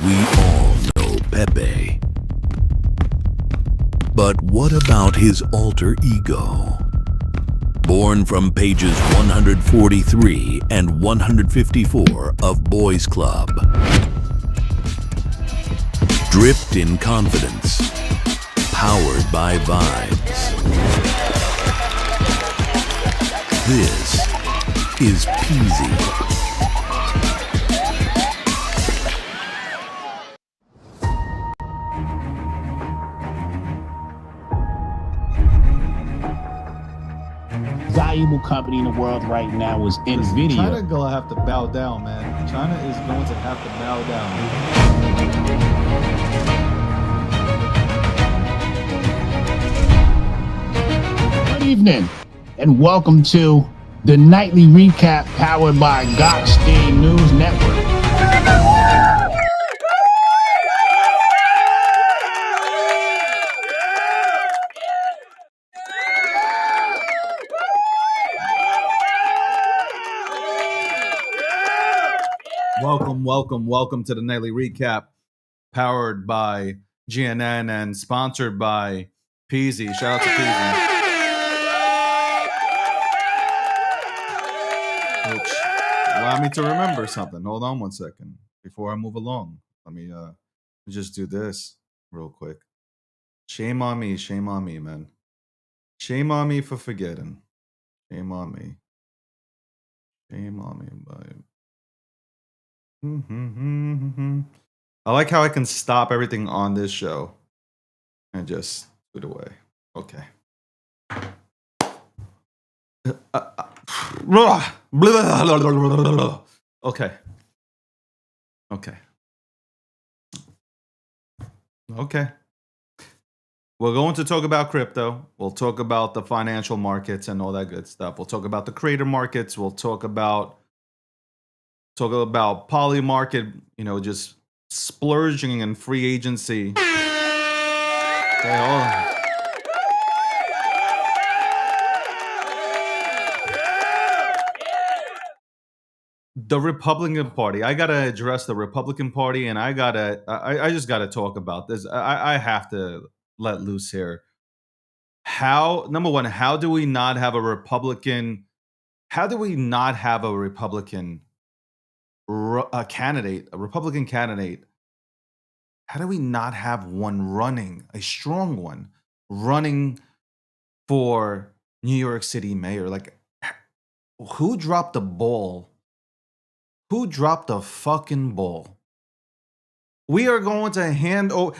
We all know Pepe. But what about his alter ego? Born from pages 143 and 154 of Boys Club. Dripped in confidence. Powered by vibes. This is Peasy. Valuable company in the world right now is NVIDIA. China gonna have to bow down, man. China is going to have to bow down. Good evening, and welcome to the nightly recap powered by Gottstein News Network. Welcome to the nightly recap, powered by GNN and sponsored by Peasy. Shout out to Peasy. Which allow me to remember something. Hold on one second before I move along. Let me just do this real quick. Shame on me, man. Shame on me for forgetting. Shame on me, but. I like how I can stop everything on this show and just put it away. Okay. Okay. We're going to talk about crypto. We'll talk about the financial markets and all that good stuff. We'll talk about the creator markets. We'll talk about poly market, just splurging in free agency. Okay, hold on. The Republican Party. I gotta address the Republican Party, and I just gotta talk about this. I have to let loose here. Number one, how do we not have a Republican? How do we not have a Republican? A Republican candidate, how do we not have one running, a strong one, running for New York City mayor? Like, who dropped the ball? Who dropped the fucking ball? We are going to hand over.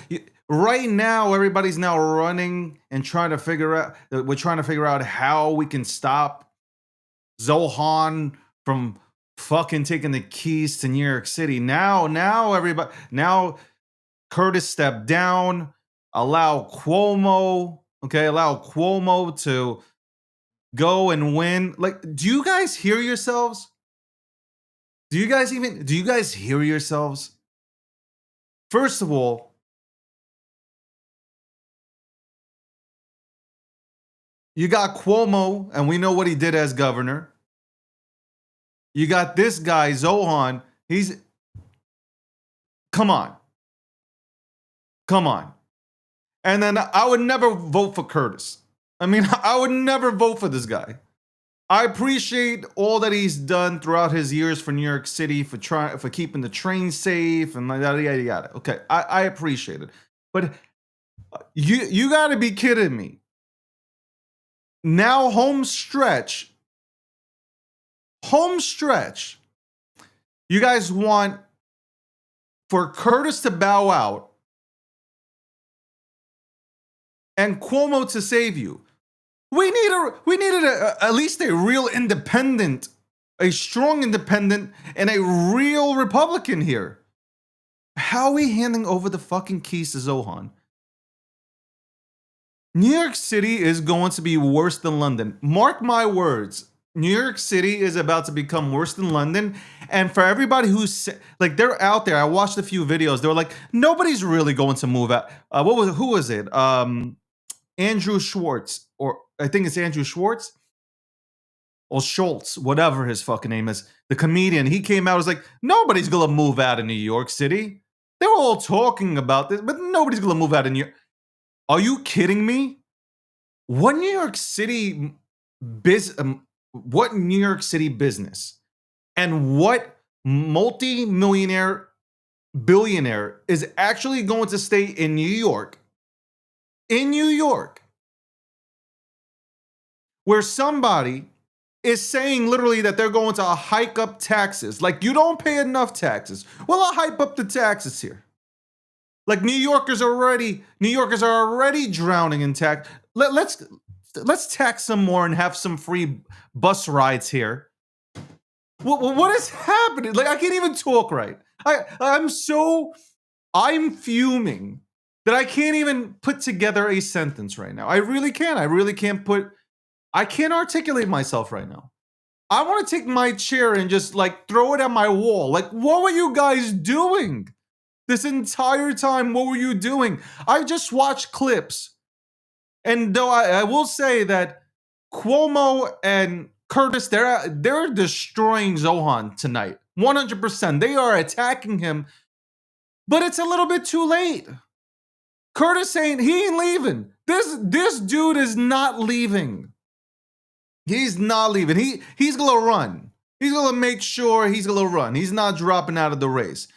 Right now, everybody's now running and trying to figure out how we can stop Zohan from fucking taking the keys to New York City. Now Curtis stepped down. Allow Cuomo to go and win. Like, do you guys hear yourselves? Do you guys hear yourselves? First of all, you got Cuomo, and we know what he did as governor. You got this guy, Zohan. Come on. And then I would never vote for Curtis. I would never vote for this guy. I appreciate all that he's done throughout his years for New York City, for keeping the train safe and yada, yada, yada. Okay, I appreciate it. But you got to be kidding me. Now, home stretch. You guys want for Curtis to bow out and Cuomo to save you. We needed at least a real independent, a strong independent, and a real Republican here. How are we handing over the fucking keys to Zohan? New York City is going to be worse than London. Mark my words. New York City is about to become worse than London. And for everybody who's like, they're out there. I watched a few videos. They were like, nobody's really going to move out. Who was it? Andrew Schwartz, or I think it's Andrew Schwartz or Schultz, whatever his fucking name is. The comedian, he came out, was like, nobody's going to move out of New York City. They're all talking about this, but nobody's gonna move out of New York. Are you kidding me? What New York City what New York City business and what multi-millionaire billionaire is actually going to stay in New York, where somebody is saying literally that they're going to hike up taxes. Like, you don't pay enough taxes. Well, I'll hike up the taxes here. Like, New Yorkers are already drowning in tax. Let's tax some more and have some free bus rides here. What is happening? Like, I can't even talk right. I'm fuming that I can't even put together a sentence right now. I really can't. I can't articulate myself right now. I want to take my chair and just like throw it at my wall. Like, what were you guys doing this entire time? What were you doing? I just watched clips. And though I will say that Cuomo and Curtis, they're destroying Zohan tonight. 100%. They are attacking him, but it's a little bit too late. Curtis he ain't leaving. This dude is not leaving. He's not leaving. He's gonna run. He's gonna make sure he's gonna run. He's not dropping out of the race.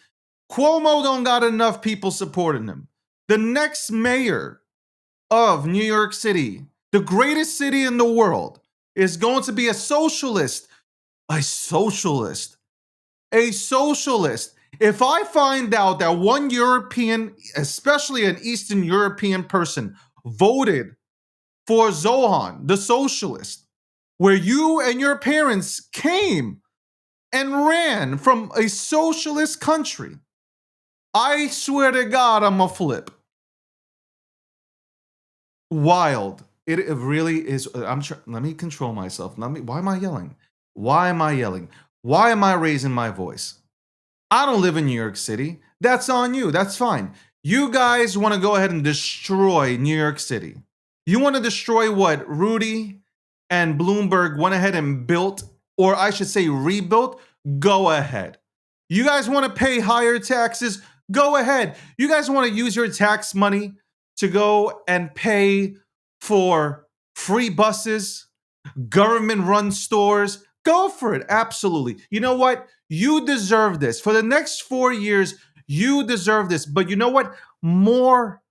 Cuomo don't got enough people supporting him. The next mayor of New York City, the greatest city in the world, is going to be a socialist. A socialist. A socialist. If I find out that one European, especially an Eastern European person, voted for Zohan, the socialist, where you and your parents came and ran from a socialist country, I swear to God, I'm a flip. Wild. It really is. Let me control myself. Why am I yelling? Why am I yelling? Why am I raising my voice? I don't live in New York City. That's on you. That's fine. You guys want to go ahead and destroy New York City. You want to destroy what Rudy and Bloomberg went ahead and built, or I should say rebuilt. Go ahead. You guys want to pay higher taxes? Go ahead. You guys want to use your tax money to go and pay for free buses, government-run stores? Go for it. Absolutely. You know what? You deserve this. For the next 4 years, you deserve this. But you know what? More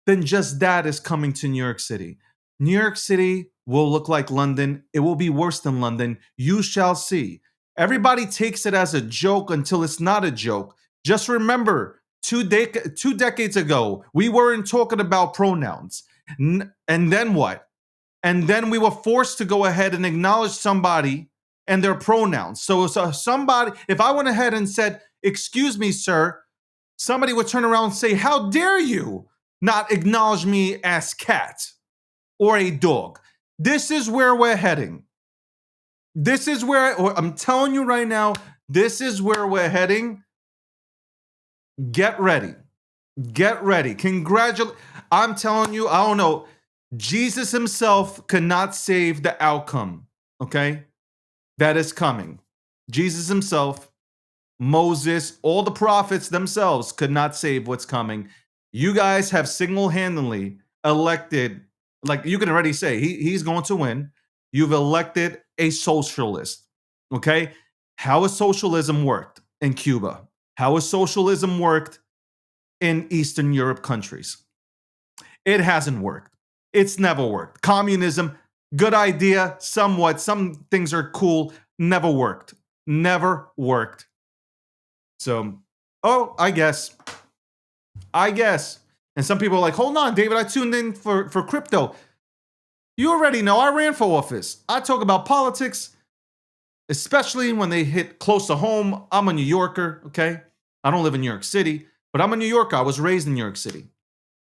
than just that is coming to New York City. New York City will look like London. It will be worse than London. You shall see. Everybody takes it as a joke until it's not a joke. Just remember, two decades ago, we weren't talking about pronouns. And then what? And then we were forced to go ahead and acknowledge somebody and their pronouns. So somebody, if I went ahead and said, "Excuse me, sir," somebody would turn around and say, "How dare you not acknowledge me as cat or a dog?" This is where we're heading. This is where, I'm telling you right now, this is where we're heading. Get ready. Get ready. Congratulate. I'm telling you, I don't know. Jesus himself cannot save the outcome, okay? That is coming. Jesus himself, Moses, all the prophets themselves could not save what's coming. You guys have single-handedly elected, like you can already say, he's going to win. You've elected a socialist, okay? How has socialism worked in Cuba? How has socialism worked in Eastern Europe countries? It hasn't worked. It's never worked. Communism, good idea, somewhat. Some things are cool. Never worked. Never worked. So, I guess. And some people are like, hold on, David, I tuned in for crypto. You already know I ran for office. I talk about politics, especially when they hit close to home. I'm a New Yorker, okay? I don't live in New York City, but I'm a New Yorker. I was raised in New York City.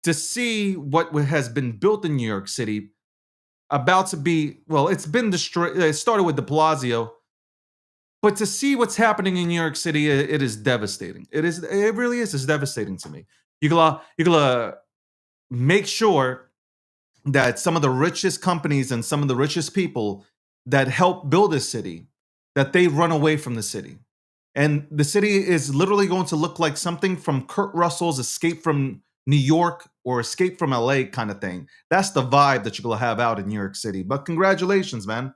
To see what has been built in New York City, about to be, well, it's been destroyed. It started with de Blasio. But to see what's happening in New York City, it is devastating. It really is. It's devastating to me. You gotta make sure that some of the richest companies and some of the richest people that help build this city, that they run away from the city. And the city is literally going to look like something from Kurt Russell's Escape from New York or Escape from LA kind of thing. That's the vibe that you're going to have out in New York City. But congratulations, man.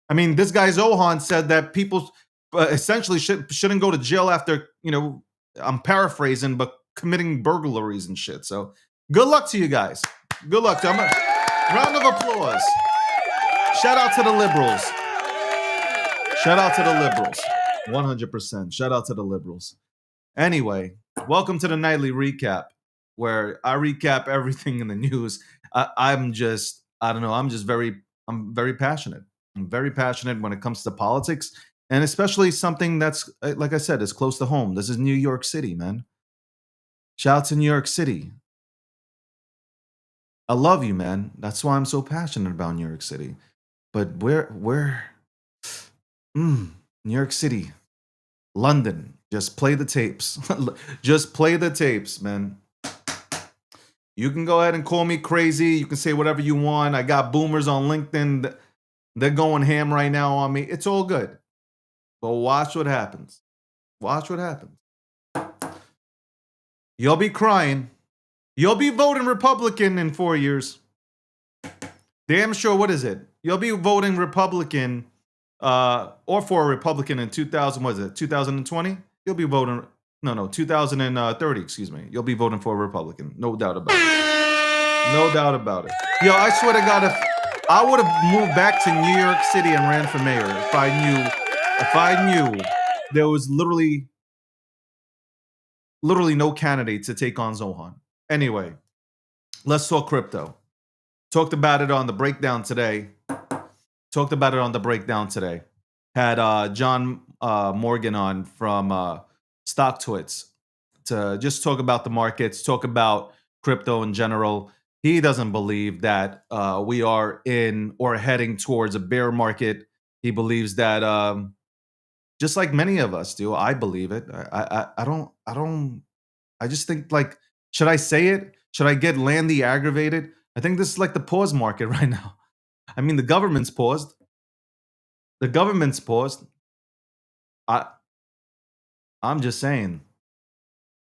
I mean, this guy Zohan said that people essentially shouldn't go to jail after, I'm paraphrasing, but committing burglaries and shit. So good luck to you guys. Good luck. Round of applause. Shout out to the liberals. Shout out to the liberals. 100%. Shout out to the liberals. Anyway, welcome to the nightly recap, where I recap everything in the news. I'm very passionate. I'm very passionate when it comes to politics, and especially something that's, like I said, is close to home. This is New York City, man. Shout out to New York City. I love you, man. That's why I'm so passionate about New York City. But New York City, London, just play the tapes. Just play the tapes, man. You can go ahead and call me crazy. You can say whatever you want. I got boomers on LinkedIn. They're going ham right now on me. It's all good. But watch what happens. Watch what happens. You'll be crying. You'll be voting Republican in 4 years. Damn sure. What is it? You'll be voting Republican or for a Republican in 2020? You'll be voting, 2030, excuse me. You'll be voting for a Republican. No doubt about it. No doubt about it. Yo, I swear to God, if I would have moved back to New York City and ran for mayor if I knew there was literally no candidate to take on Zohan. Anyway, let's talk crypto. Talked about it on the breakdown today. Had John Morgan on from StockTwits to just talk about the markets, talk about crypto in general. He doesn't believe that we are in or heading towards a bear market. He believes that, just like many of us do, I believe it. I just think, like, should I say it? Should I get Landy aggravated? I think this is like the pause market right now. I mean, the government's paused. I'm just saying.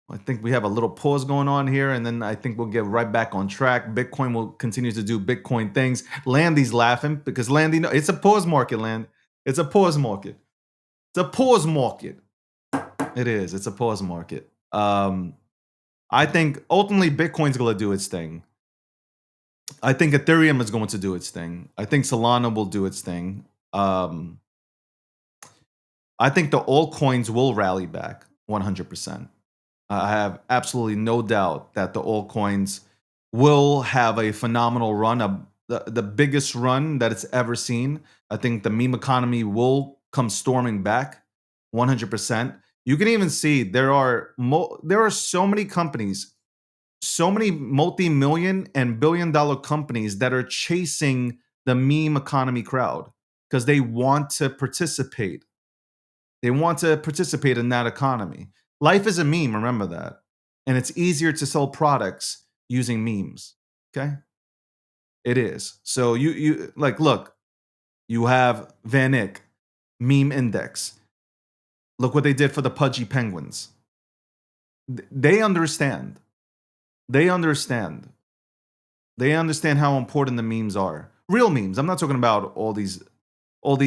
I think we have a little pause going on here, and then I think we'll get right back on track. Bitcoin will continue to do Bitcoin things. Landy's laughing because Landy, it's a pause market, Land. It's a pause market. It's a pause market. It is. It's a pause market. I think ultimately Bitcoin's going to do its thing. I think Ethereum is going to do its thing. I think Solana will do its thing. I think the altcoins will rally back 100%. I have absolutely no doubt that the altcoins will have a phenomenal run, the biggest run that it's ever seen. I think the meme economy will come storming back 100%. You can even see there are so many companies, so many multi-million and billion-dollar companies that are chasing the meme economy crowd because they want to participate. They want to participate in that economy. Life is a meme, remember that. And it's easier to sell products using memes, okay? It is. So you like, look, you have Van Eyck, meme index. Look what they did for the Pudgy Penguins. They understand. They understand how important the memes are. Real memes. I'm not talking about all these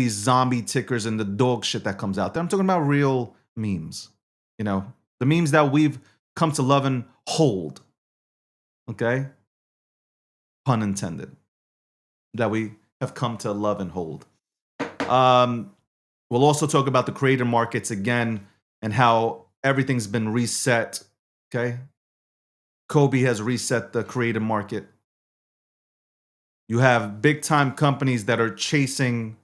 zombie tickers and the dog shit that comes out there. I'm talking about real memes. You know, the memes that we've come to love and hold. Okay? Pun intended. That we have come to love and hold. We'll also talk about the creator markets again and how everything's been reset. Okay? Kobe has reset the creator market. You have big time companies that are chasing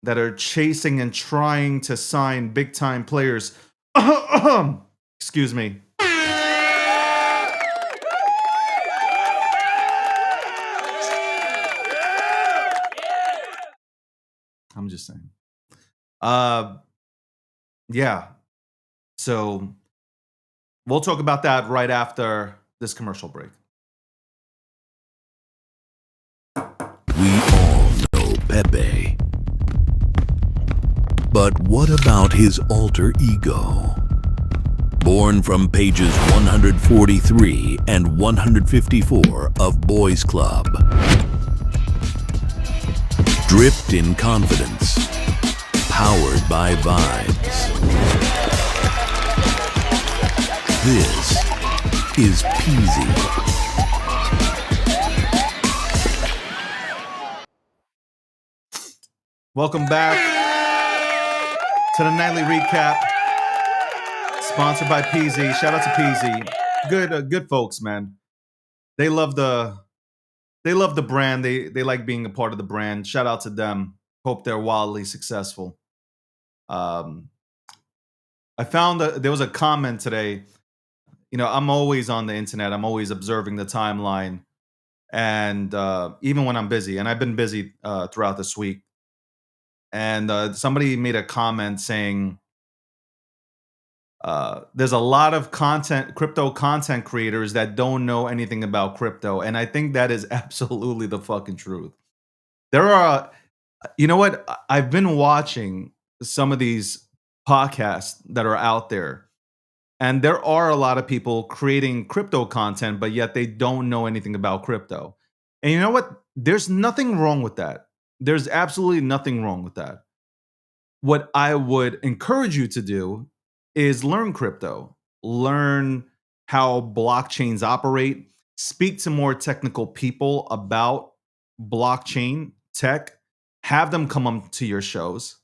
and trying to sign big time players. Excuse me. I'm just saying. Yeah. So we'll talk about that right after this commercial break. We all know Pepe. But what about his alter ego? Born from pages 143 and 154 of Boys Club. Dripped in confidence. Powered by vibes. This is Peasy. Welcome back to the Nightly Recap, sponsored by Peasy. Shout out to Peasy. Good folks, man. They love the brand. They like being a part of the brand. Shout out to them. Hope they're wildly successful. I found that there was a comment today. You know, I'm always on the internet. I'm always observing the timeline, and even when I'm busy, and I've been busy throughout this week. And somebody made a comment saying there's a lot of crypto content creators that don't know anything about crypto. And I think that is absolutely the fucking truth. There are, you know what? I've been watching some of these podcasts that are out there. And there are a lot of people creating crypto content, but yet they don't know anything about crypto. And you know what? There's nothing wrong with that. There's absolutely nothing wrong with that. What I would encourage you to do is learn crypto, learn how blockchains operate, speak to more technical people about blockchain tech, have them come on to your shows,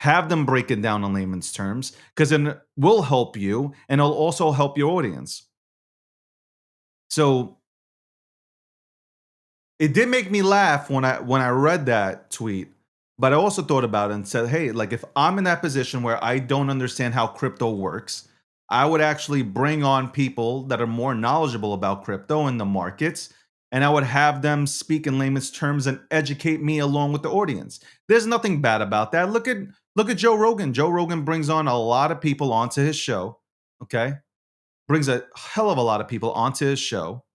have them break it down in layman's terms, because it will help you and it'll also help your audience. So it did make me laugh when I read that tweet, but I also thought about it and said, hey, like if I'm in that position where I don't understand how crypto works, I would actually bring on people that are more knowledgeable about crypto and the markets, and I would have them speak in layman's terms and educate me along with the audience. There's nothing bad about that. Look at Joe Rogan. Joe Rogan brings on a lot of people onto his show, okay? Brings a hell of a lot of people onto his show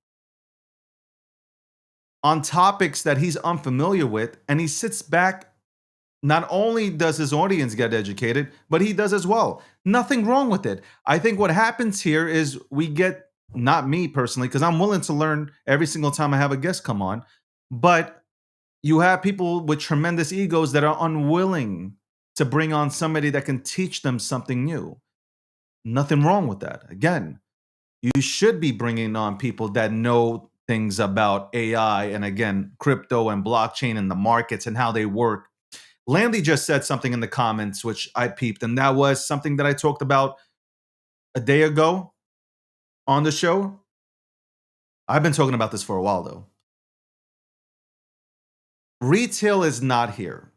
on topics that he's unfamiliar with, and he sits back. Not only does his audience get educated, but he does as well. Nothing wrong with it. I think what happens here is we get, not me personally, because I'm willing to learn every single time I have a guest come on, but you have people with tremendous egos that are unwilling to bring on somebody that can teach them something new. Nothing wrong with that. Again, you should be bringing on people that know things about AI and, again, crypto and blockchain and the markets and how they work. Landy just said something in the comments, which I peeped, and that was something that I talked about a day ago on the show. I've been talking about this for a while, though. Retail is not here.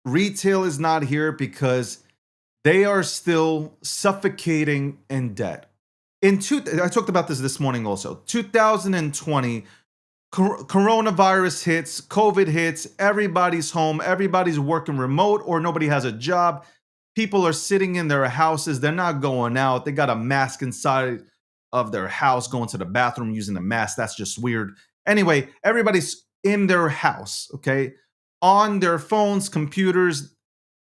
Retail is not here because they are still suffocating in debt. I talked about this morning also. 2020, coronavirus hits, COVID hits, everybody's home, everybody's working remote or nobody has a job. People are sitting in their houses. They're not going out. They got a mask inside of their house, going to the bathroom using a mask. That's just weird. Anyway, everybody's in their house, okay? On their phones, computers.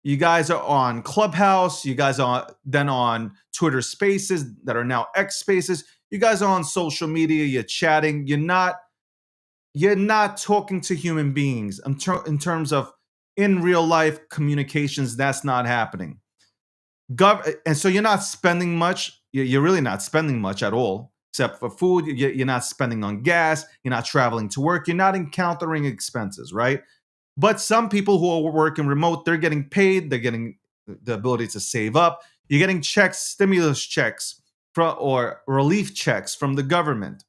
You guys are on Clubhouse. You guys are then on Twitter Spaces that are now X Spaces. You guys are on social media. You're chatting. You're not talking to human beings in terms of in real life communications. That's not happening. And so you're not spending much. You're really not spending much at all, except for food. You're not spending on gas. You're not traveling to work. You're not encountering expenses, right? But some people who are working remote, they're getting paid. They're getting the ability to save up. You're getting checks, stimulus checks, or relief checks from the government.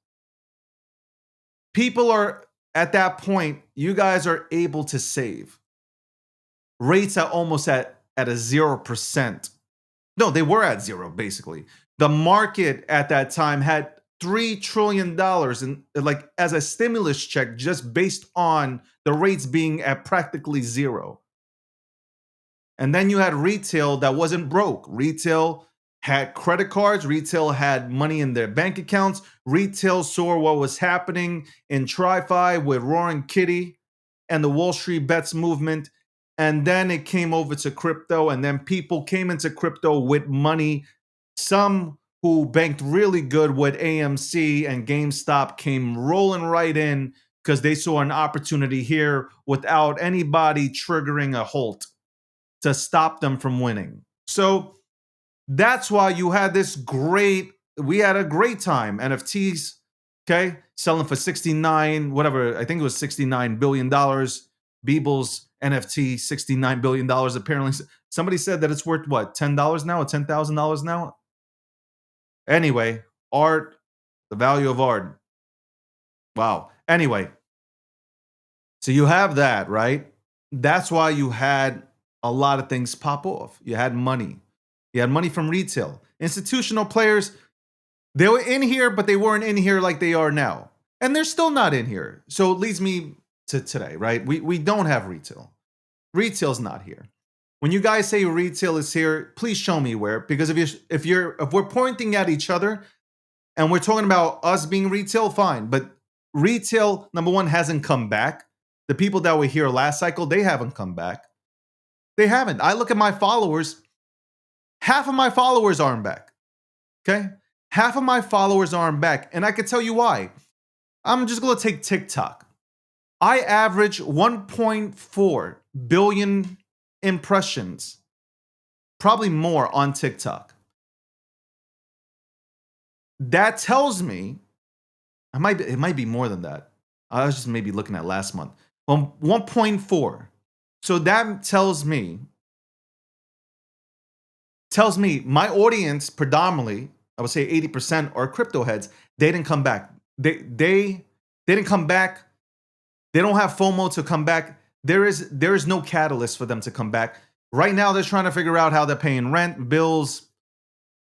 People are at that point, you guys are able to save. Rates are almost at a 0%. No, they were at zero, basically. The market at that time had $3 trillion as a stimulus check just based on the rates being at practically zero. And then you had retail that wasn't broke. Retail had credit cards. Retail had money in their bank accounts. Retail saw what was happening in TriFi with Roaring Kitty and the Wall Street Bets movement. and then it came over to crypto, and then people came into crypto with money. Some who banked really good with AMC and GameStop came rolling right in because they saw an opportunity here without anybody triggering a halt to stop them from winning. So that's why you had we had a great time. NFTs, okay, selling for 69, whatever, I think it was $69 billion. Beeble's NFT, $69 billion. Apparently, somebody said that it's worth what, $10 now or $10,000 now? Anyway, art, the value of art. Wow. Anyway, so you have that, right? That's why you had a lot of things pop off. You had money. You had money from retail. Institutional players, they were in here, but they weren't in here like they are now. And they're still not in here. So it leads me to today, right? We don't have retail. Retail's not here. When you guys say retail is here, please show me where. Because if we're pointing at each other and we're talking about us being retail, fine. But retail, number one, hasn't come back. The people that were here last cycle, they haven't come back. They haven't. I look at my followers. Half of my followers aren't back. Okay? Half of my followers aren't back. And I can tell you why. I'm just going to take TikTok. I average 1.4 billion impressions, probably more on TikTok. That tells me, it might be more than that. I was just maybe looking at last month. 1.4. So that tells me my audience predominantly, I would say 80% are crypto heads. They didn't come back. They didn't come back. They don't have FOMO to come back. There is no catalyst for them to come back. Right now, they're trying to figure out how they're paying rent, bills.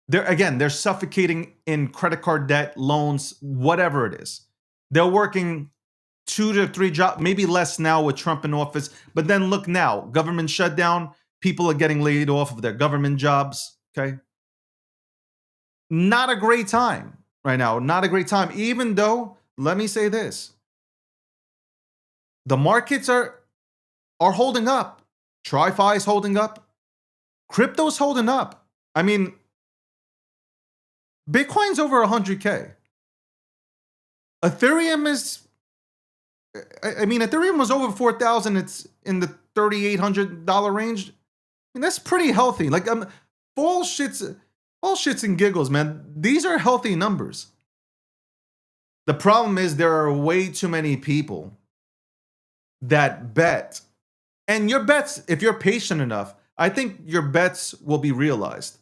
They're suffocating in credit card debt, loans, whatever it is. They're working 2 to 3 jobs, maybe less now with Trump in office. But then look now, government shutdown. People are getting laid off of their government jobs. Okay. Not a great time right now. Not a great time. Even though, let me say this. The markets are holding up. TriFi is holding up. Crypto's holding up. I mean, Bitcoin's over 100K. Ethereum is, Ethereum was over 4,000. It's in the $3,800 range. I mean, that's pretty healthy. Like, all shits and giggles, man. These are healthy numbers. The problem is there are way too many people that bet. And your bets, if you're patient enough, I think your bets will be realized.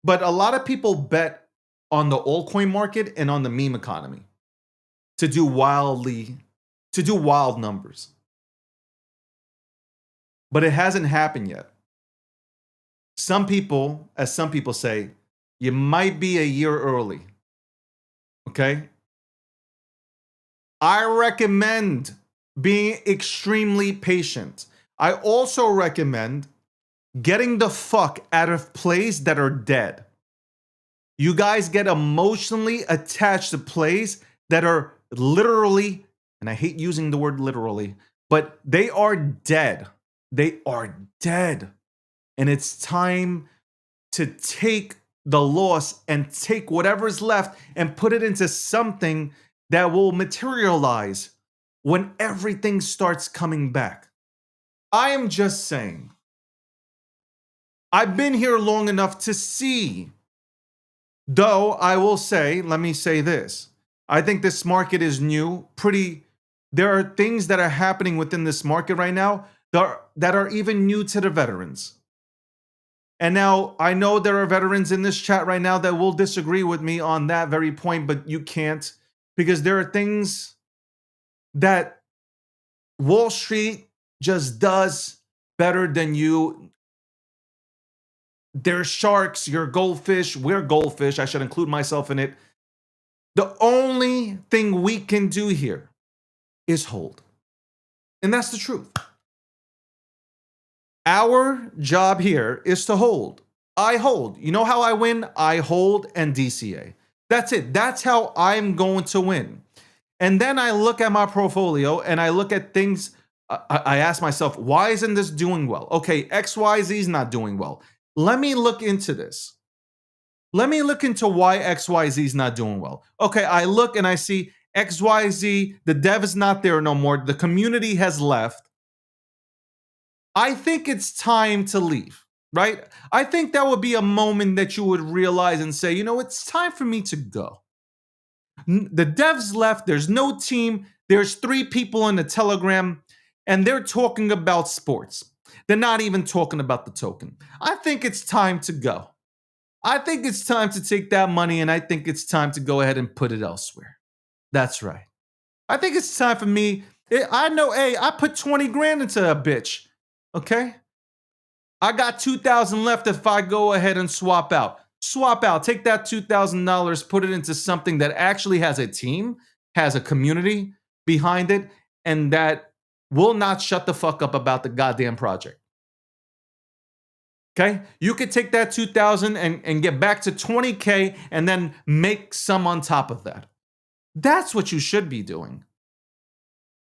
But a lot of people bet on the altcoin market and on the meme economy to do wild numbers. But it hasn't happened yet. Some people say, you might be a year early. Okay? I recommend being extremely patient. I also recommend getting the fuck out of plays that are dead. You guys get emotionally attached to plays that are literally, and I hate using the word literally, but they are dead. They are dead. And it's time to take the loss and take whatever's left and put it into something that will materialize when everything starts coming back. I am just saying, I've been here long enough to see. Though I will say, let me say this. I think this market is new. There are things that are happening within this market right now that are even new to the veterans. And now I know there are veterans in this chat right now that will disagree with me on that very point, but you can't, because there are things that Wall Street just does better than you. They're sharks, you're goldfish, we're goldfish. I should include myself in it. The only thing we can do here is hold. And that's the truth. Our job here is to hold. I hold. You know how I win? I hold and DCA. That's it. That's how I'm going to win. And then I look at my portfolio and I look at things I ask myself, why isn't this doing well? Okay, XYZ is not doing well. Let me look into this. Let me look into why XYZ is not doing well. Okay, I look and I see XYZ, the dev is not there no more. The community has left. I think it's time to leave, right? I think that would be a moment that you would realize and say, you know, it's time for me to go. The devs left. There's no team. There's 3 people in the Telegram, and they're talking about sports. They're not even talking about the token. I think it's time to go. I think it's time to take that money, and I think it's time to go ahead and put it elsewhere. That's right. I think it's time for me. I know, hey, I put 20 grand into a bitch. Okay? I got 2,000 left if I go ahead and swap out. Swap out. Take that $2,000, put it into something that actually has a team, has a community behind it, and that will not shut the fuck up about the goddamn project. Okay? You could take that 2,000 and get back to 20K and then make some on top of that. That's what you should be doing.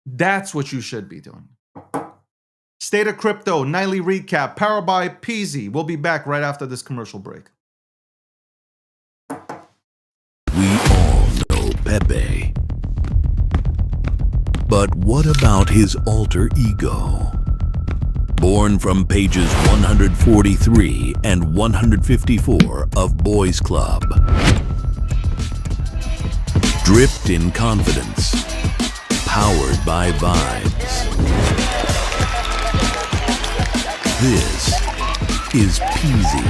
That's what you should be doing. State of Crypto, nightly recap, powered by Peasy. We'll be back right after this commercial break. We all know Pepe. But what about his alter ego? Born from pages 143 and 154 of Boys Club. Dripped in confidence. Powered by vibes. This is Peasy.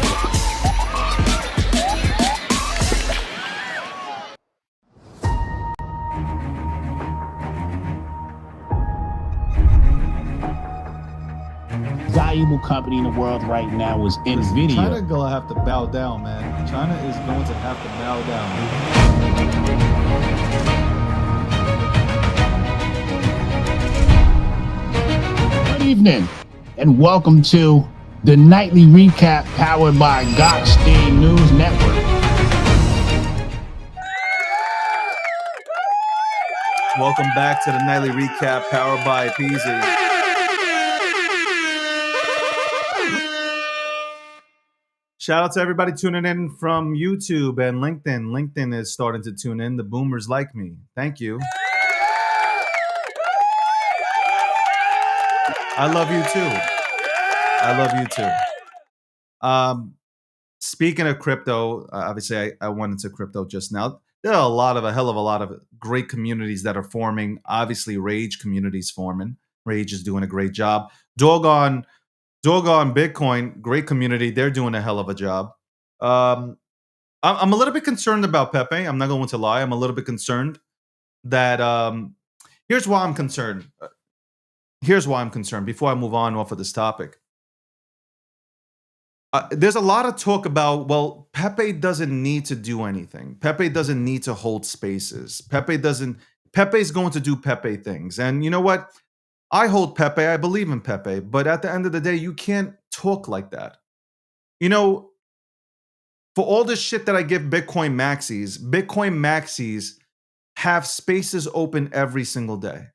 Valuable company in the world right now is NVIDIA. China gonna have to bow down, man. China is going to have to bow down. Good evening, and welcome to the nightly recap powered by Gottstein News Network. Welcome back to the nightly recap powered by Peasy. Shout out to everybody tuning in from YouTube and LinkedIn. LinkedIn is starting to tune in. The boomers like me. Thank you. I love you too. I love you too. Speaking of crypto, obviously I went into crypto just now. There are a hell of a lot of great communities that are forming. Obviously, Rage community's forming. Rage is doing a great job. Dogon Bitcoin, great community. They're doing a hell of a job. I'm a little bit concerned about Pepe. I'm not going to lie. I'm a little bit concerned that here's why I'm concerned. Here's why I'm concerned before I move on off of this topic. There's a lot of talk about, well, Pepe doesn't need to do anything. Pepe doesn't need to hold spaces. Pepe's going to do Pepe things. And you know what? I hold Pepe. I believe in Pepe. But at the end of the day, you can't talk like that. You know, for all this shit that I give Bitcoin maxis have spaces open every single day.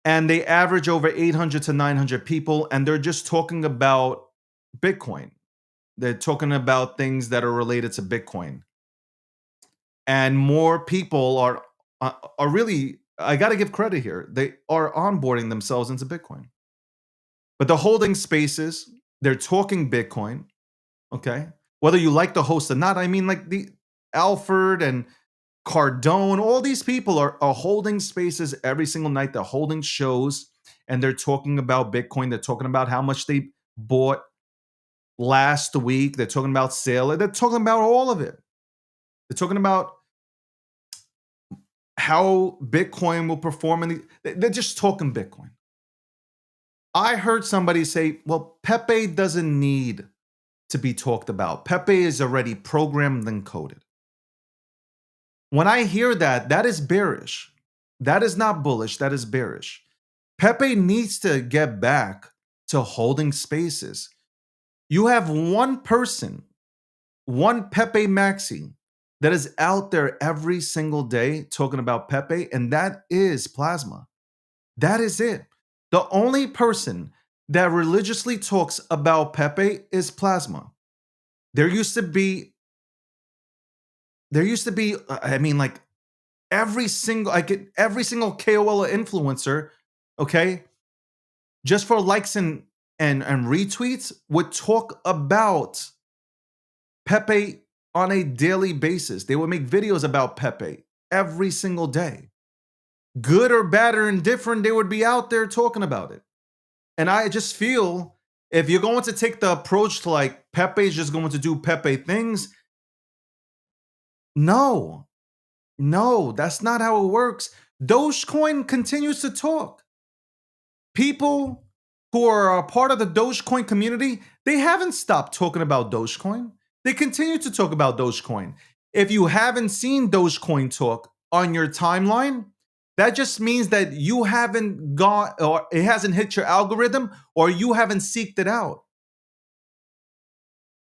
And they average over 800 to 900 people. And they're just talking about Bitcoin. They're talking about things that are related to Bitcoin. And more people are really, I got to give credit here. They are onboarding themselves into Bitcoin. But they're holding spaces. They're talking Bitcoin. Okay. Whether you like the host or not, I mean, like the Alfred and Cardone, all these people are holding spaces every single night. They're holding shows and they're talking about Bitcoin. They're talking about how much they bought last week. They're talking about sale. They're talking about all of it. They're talking about how Bitcoin will perform. They're just talking Bitcoin. I heard somebody say, well, Pepe doesn't need to be talked about. Pepe is already programmed and coded. When I hear that, that is bearish. That is not bullish. That is bearish. Pepe needs to get back to holding spaces. You have one person, one Pepe Maxi, that is out there every single day talking about Pepe, and that is Plasma. That is it. The only person that religiously talks about Pepe is Plasma. There used to be, I mean, like every single KOL influencer, okay, just for likes and retweets would talk about Pepe on a daily basis. They would make videos about Pepe every single day. Good or bad or indifferent, they would be out there talking about it. And I just feel if you're going to take the approach to like Pepe's just going to do Pepe things, no, that's not how it works. Dogecoin continues to talk. People who are a part of the Dogecoin community, they haven't stopped talking about Dogecoin. They continue to talk about Dogecoin. If you haven't seen Dogecoin talk on your timeline, that just means that you haven't gone, or it hasn't hit your algorithm, or you haven't seeked it out.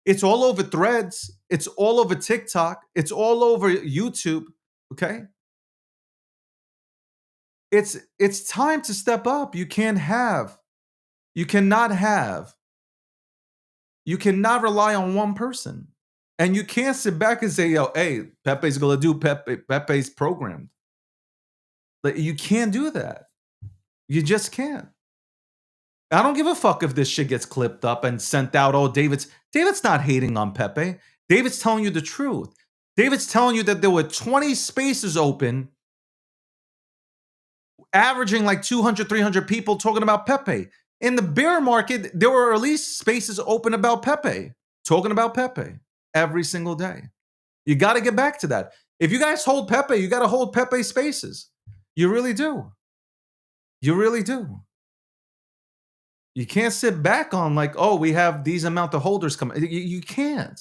It's all over Threads. It's all over TikTok. It's all over YouTube. Okay? It's time to step up. You cannot rely on one person. And you can't sit back and say, yo, hey, Pepe's gonna do Pepe's programmed. Like, you can't do that. You just can't. I don't give a fuck if this shit gets clipped up and sent out. Oh, David's not hating on Pepe. David's telling you the truth. David's telling you that there were 20 spaces open, averaging like 200, 300 people talking about Pepe. In the bear market, there were at least spaces open about Pepe, talking about Pepe every single day. You got to get back to that. If you guys hold Pepe, you got to hold Pepe spaces. You really do. You really do. You can't sit back on like, oh, we have these amount of holders coming. You can't.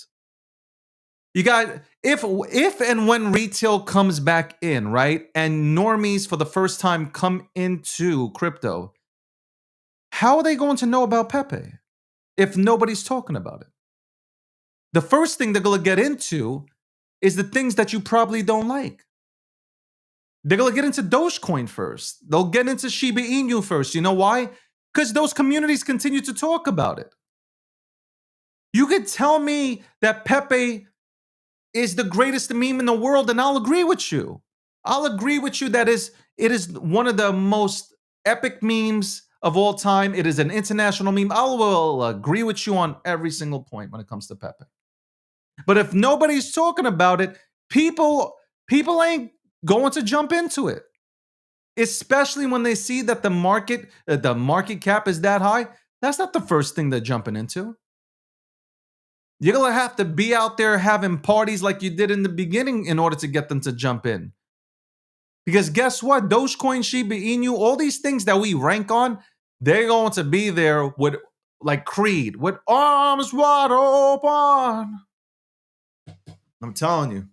You got, if and when retail comes back in, right? And normies for the first time come into crypto, how are they going to know about Pepe if nobody's talking about it? The first thing they're going to get into is the things that you probably don't like. They're going to get into Dogecoin first. They'll get into Shiba Inu first. You know why? Because those communities continue to talk about it. You could tell me that Pepe is the greatest meme in the world, and I'll agree with you. I'll agree with you that it is one of the most epic memes of all time. It is an international meme. I will agree with you on every single point when it comes to Pepe. But if nobody's talking about it, people ain't going to jump into it. Especially when they see that the market cap is that high. That's not the first thing they're jumping into. You're going to have to be out there having parties like you did in the beginning in order to get them to jump in. Because guess what? Dogecoin, Shiba Inu, all these things that we rank on, they're going to be there with, like Creed, with arms wide open. I'm telling you.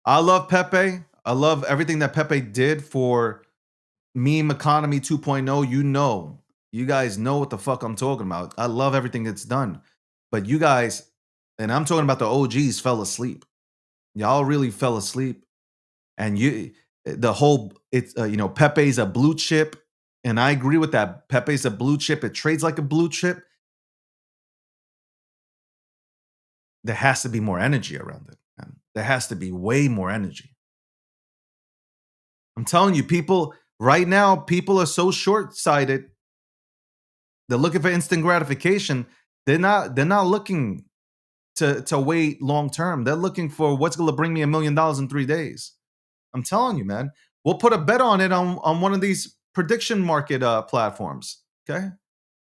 I love Pepe. I love everything that Pepe did for meme economy 2.0. You guys know what the fuck I'm talking about. I love everything it's done. But you guys, and I'm talking about the OGs, fell asleep. Y'all really fell asleep. And Pepe's a blue chip. And I agree with that. Pepe's a blue chip. It trades like a blue chip. There has to be more energy around it. Man. There has to be way more energy. I'm telling you, people right now, people are so short-sighted. They're looking for instant gratification. They're not looking to wait long term. They're looking for what's going to bring me $1 million in 3 days. I'm telling you, man. We'll put a bet on it on one of these prediction market platforms. Okay,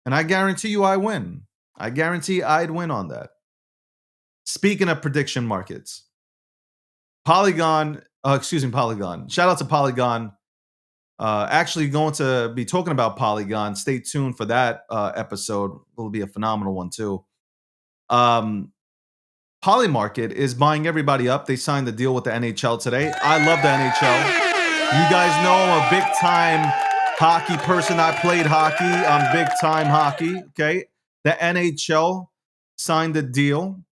and I guarantee you, I win. I guarantee I'd win on that. Speaking of prediction markets, Polygon. Shout out to Polygon. Actually going to be talking about Polygon. Stay tuned for that episode. It'll be a phenomenal one too. Polymarket is buying everybody up. They signed the deal with the NHL today. I love the NHL. You guys know I'm a big time hockey person. I played hockey. I'm big time hockey. Okay. The NHL signed the deal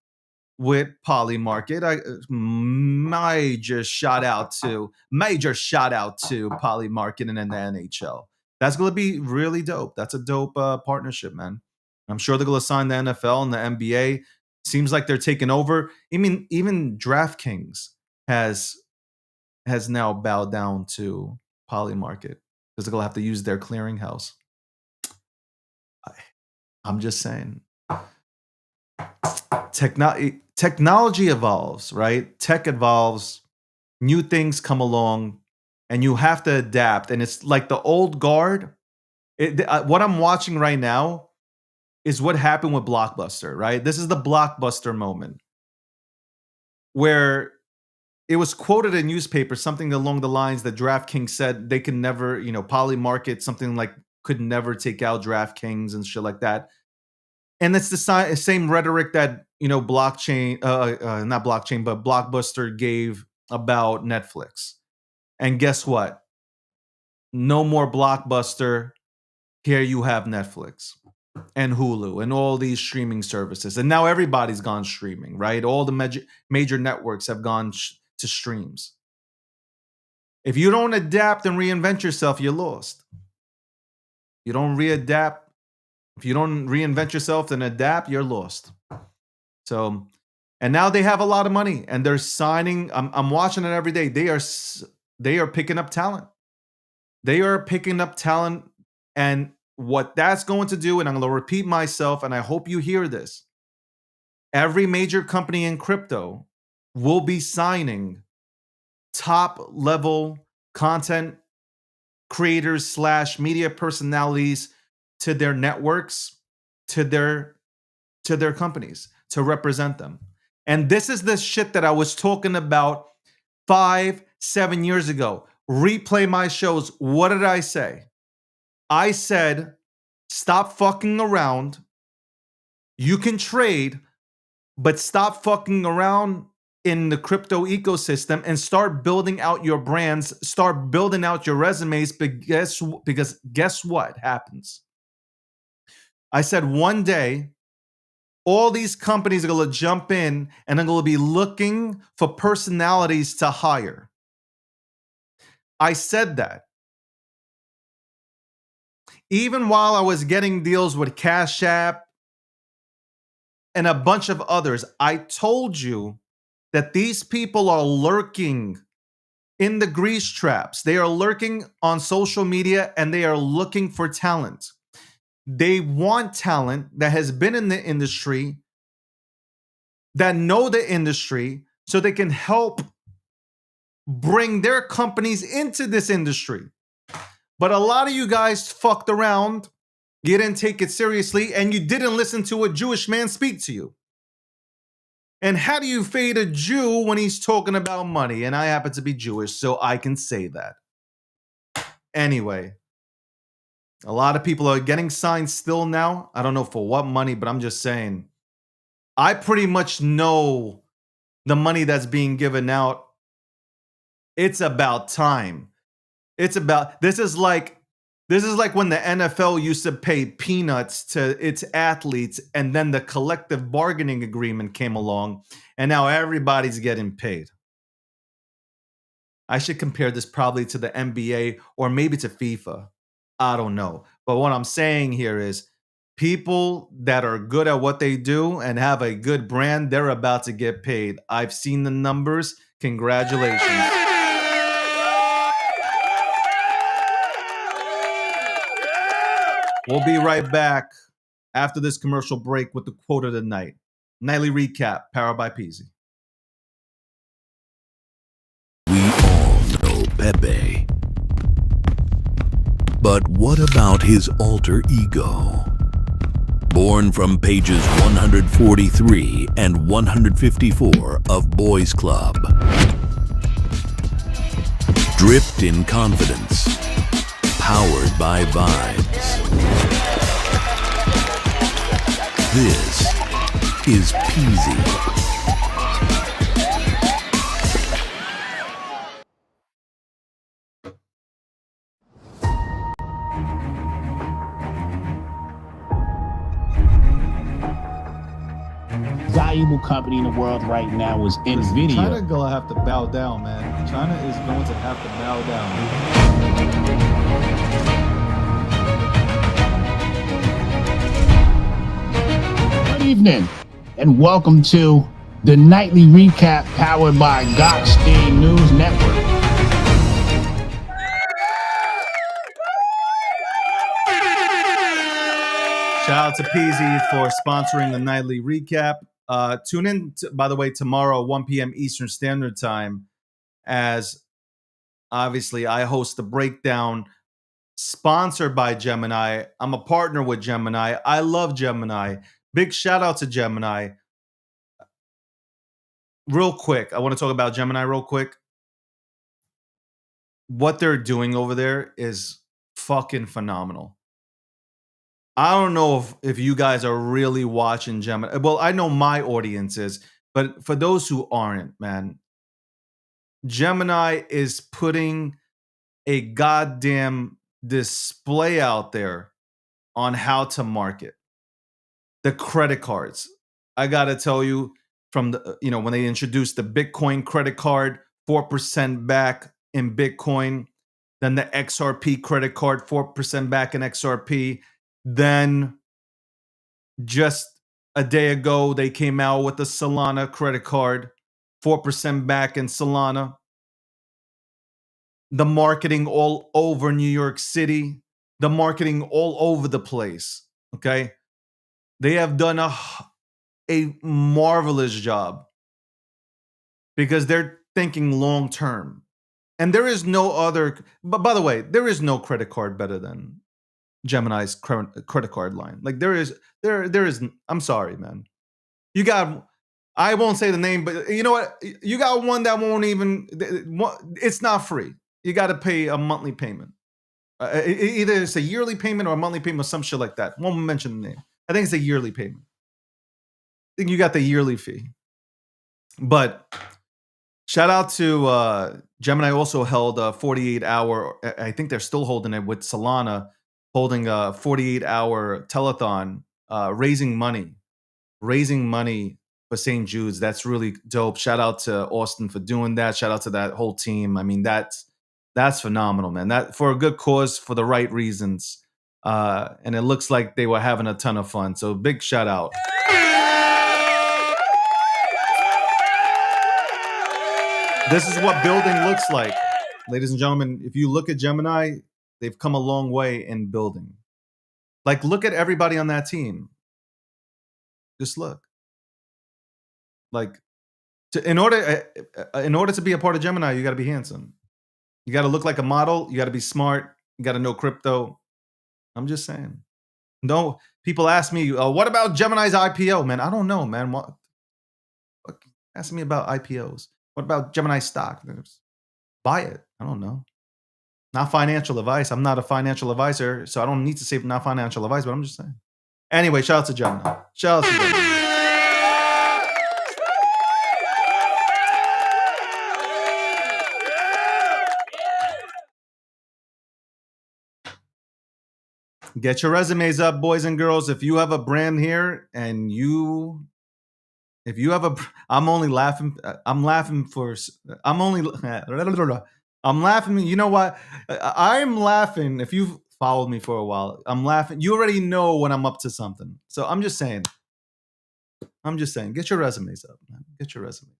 with Polymarket. Major shout out to Polymarket and then the NHL. That's going to be really dope. That's a dope partnership, man. I'm sure they're going to sign the NFL and the NBA. Seems like they're taking over. I mean, even DraftKings has now bowed down to Polymarket because they're going to have to use their clearinghouse. I'm just saying. Technology evolves, right? Tech evolves. New things come along, and you have to adapt. And it's like the old guard. What I'm watching right now is what happened with Blockbuster, right? This is the Blockbuster moment where it was quoted in newspapers, something along the lines that DraftKings said they can never, Polymarket, something like could never take out DraftKings and shit like that. And it's the same rhetoric that, not blockchain, but Blockbuster gave about Netflix. And guess what? No more Blockbuster. Here you have Netflix and Hulu and all these streaming services. And now everybody's gone streaming, right? All the major networks have gone to streams. If you don't adapt and reinvent yourself, you're lost. You don't readapt. If you don't reinvent yourself and adapt, you're lost. So, and now they have a lot of money and they're signing. I'm watching it every day. They are picking up talent. They are picking up talent. And what that's going to do, and I'm going to repeat myself, and I hope you hear this. Every major company in crypto will be signing top level content creators / media personalities to their networks, to their companies, to represent them. And this is the shit that I was talking about 5-7 years ago. Replay my shows. What did I say? I said, stop fucking around. You can trade, but stop fucking around in the crypto ecosystem and start building out your brands, start building out your resumes. Because guess what happens? I said one day, all these companies are going to jump in and are going to be looking for personalities to hire. I said that. Even while I was getting deals with Cash App and a bunch of others, I told you that these people are lurking in the grease traps. They are lurking on social media and they are looking for talent. They want talent that has been in the industry, that know the industry, so they can help bring their companies into this industry. But a lot of you guys fucked around, you didn't take it seriously, and you didn't listen to a Jewish man speak to you. And how do you fade a Jew when he's talking about money? And I happen to be Jewish, so I can say that. Anyway. A lot of people are getting signed still now. I don't know for what money, but I'm just saying. I pretty much know the money that's being given out. It's about time. This is like when the NFL used to pay peanuts to its athletes, and then the collective bargaining agreement came along, and now everybody's getting paid. I should compare this probably to the NBA or maybe to FIFA. I don't know. But what I'm saying here is people that are good at what they do and have a good brand, they're about to get paid. I've seen the numbers. Congratulations. We'll be right back after this commercial break with the quote of the night. Nightly recap, powered by Peasy. We all know Pepe. But what about his alter ego? Born from pages 143 and 154 of Boys Club. Dripped in confidence. Powered by vibes. This is Peasy. valuable company in the world right now is China NVIDIA. gonna have to bow down, man. China is going to have to bow down. Good evening, and welcome to the nightly recap powered by Gottstein News Network. Shout out to Peasy for sponsoring the nightly recap. Tune in, by the way, tomorrow, 1 p.m. Eastern Standard Time, as obviously I host the breakdown sponsored by Gemini. I'm a partner with Gemini. I love Gemini. Big shout out to Gemini. Real quick, I want to talk about Gemini real quick. What they're doing over there is fucking phenomenal. I don't know if you guys are really watching Gemini. Well, I know my audience is, but for those who aren't, man, Gemini is putting a goddamn display out there on how to market the credit cards. I gotta tell you, from the when they introduced the Bitcoin credit card, 4% back in Bitcoin, then the XRP credit card, 4% back in XRP. Then just a day ago, they came out with the Solana credit card, 4% back in Solana. The marketing all over New York City, the marketing all over the place. Okay. They have done a marvelous job because they're thinking long term. And there is no other, but by the way, there is no credit card better than Gemini's credit card line. Like there is, I'm sorry, man. You got, I won't say the name, but you know what? You got one that won't even, it's not free. You got to pay a monthly payment. Either it's a yearly payment or a monthly payment or some shit like that. Won't mention the name. I think it's a yearly payment. I think you got the yearly fee. But shout out to Gemini. Also held a 48-hour, I think they're still holding it with Solana, holding a 48-hour telethon, raising money for St. Jude's. That's really dope. Shout out to Austin for doing that. Shout out to that whole team. I mean, that's phenomenal, man. That for a good cause, for the right reasons. And it looks like they were having a ton of fun. So big shout out. This is what building looks like. Ladies and gentlemen, if you look at Gemini, they've come a long way in building. Like, look at everybody on that team. Just look. Like, in order to be a part of Gemini, you got to be handsome. You got to look like a model. You got to be smart. You got to know crypto. I'm just saying. No, people ask me, what about Gemini's IPO? Man, I don't know, man. What ask me about IPOs. What about Gemini stock? Buy it. I don't know. Not financial advice. I'm not a financial advisor, so I don't need to say not financial advice, but I'm just saying. Anyway, shout out to Gemini. Shout out to Gemini. Get your resumes up, boys and girls. If you have a brand here and I'm only laughing. I'm laughing. You know what? I'm laughing. If you've followed me for a while, I'm laughing. You already know when I'm up to something. So I'm just saying. Get your resumes up, man. Get your resume.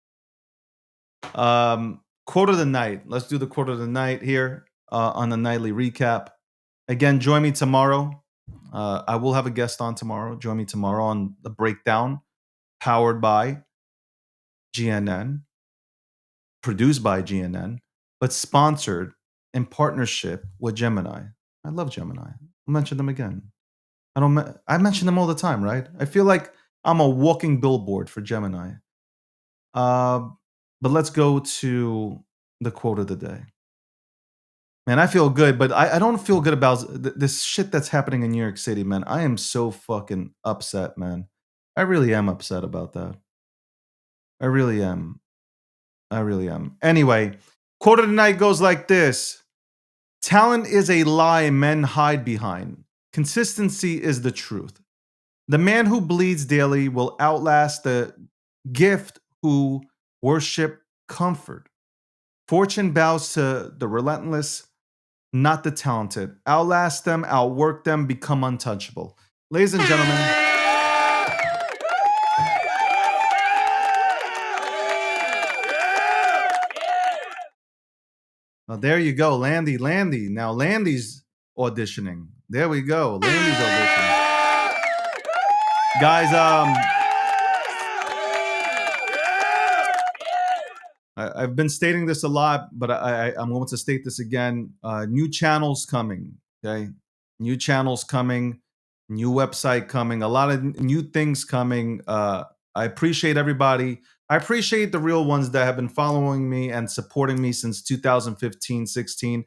Quote of the night. Let's do the quote of the night here on the nightly recap. Again, join me tomorrow. I will have a guest on tomorrow. Join me tomorrow on the breakdown, powered by GNN, produced by GNN, but sponsored in partnership with Gemini. I love Gemini. I'll mention them again. I mention them all the time, right? I feel like I'm a walking billboard for Gemini. But let's go to the quote of the day. Man, I feel good, but I don't feel good about this shit that's happening in New York City, man. I am so fucking upset, man. I really am upset about that. I really am. Anyway, quote of the night goes like this. Talent is a lie men hide behind. Consistency is the truth. The man who bleeds daily will outlast the gift who worship comfort. Fortune bows to the relentless, not the talented. Outlast them, outwork them, become untouchable. Ladies and gentlemen, well, there you go, Landy. Now Landy's auditioning. There we go. Landy's auditioning. Guys, I've been stating this a lot, but I'm going to state this again. New channels coming, okay? New channels coming, new website coming, a lot of new things coming. I appreciate everybody. I appreciate the real ones that have been following me and supporting me since 2015, 16.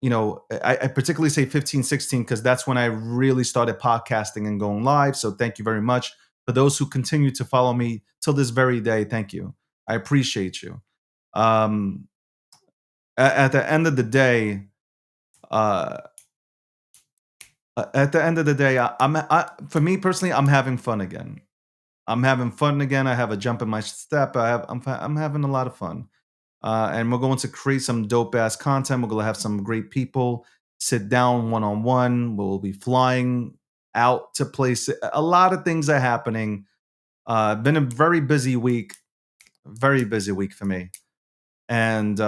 You know, I particularly say 15, 16 because that's when I really started podcasting and going live. So thank you very much. For those who continue to follow me till this very day, thank you. I appreciate you. At the end of the day, for me personally, I'm having fun again. I have a jump in my step. I'm having a lot of fun. And we're going to create some dope ass content. We're going to have some great people sit down one-on-one. We'll be flying out to places. A lot of things are happening. Been a very busy week for me. And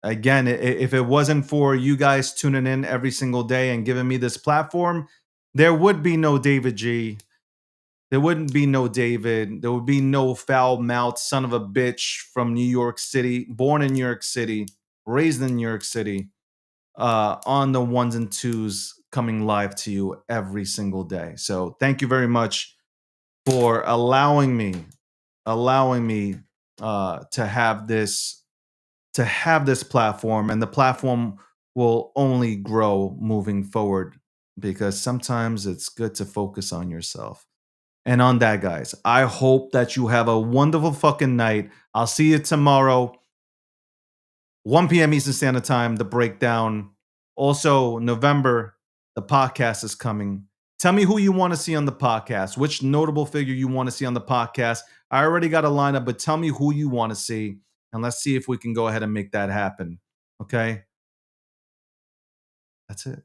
again, if it wasn't for you guys tuning in every single day and giving me this platform, there would be no David G. There wouldn't be no David. There would be no foul-mouthed son of a bitch from New York City, born in New York City, raised in New York City, on the ones and twos coming live to you every single day. So thank you very much for allowing me to have this platform, and the platform will only grow moving forward because sometimes it's good to focus on yourself. And on that, guys, I hope that you have a wonderful fucking night. I'll see you tomorrow, 1 p.m. Eastern Standard Time, the breakdown. Also, November, the podcast is coming. Tell me who you want to see on the podcast, which notable figure you want to see on the podcast. I already got a lineup, but tell me who you want to see, and let's see if we can go ahead and make that happen. Okay? That's it.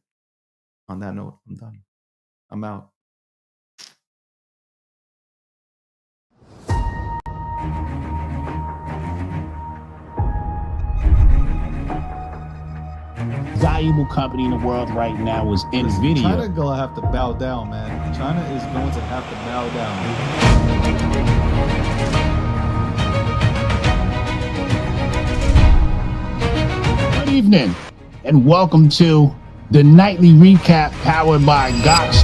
On that note, I'm done. I'm out. Valuable company in the world right now is NVIDIA. China gonna have to bow down, man. China is going to have to bow down. Good evening, and welcome to the nightly recap powered by Gox.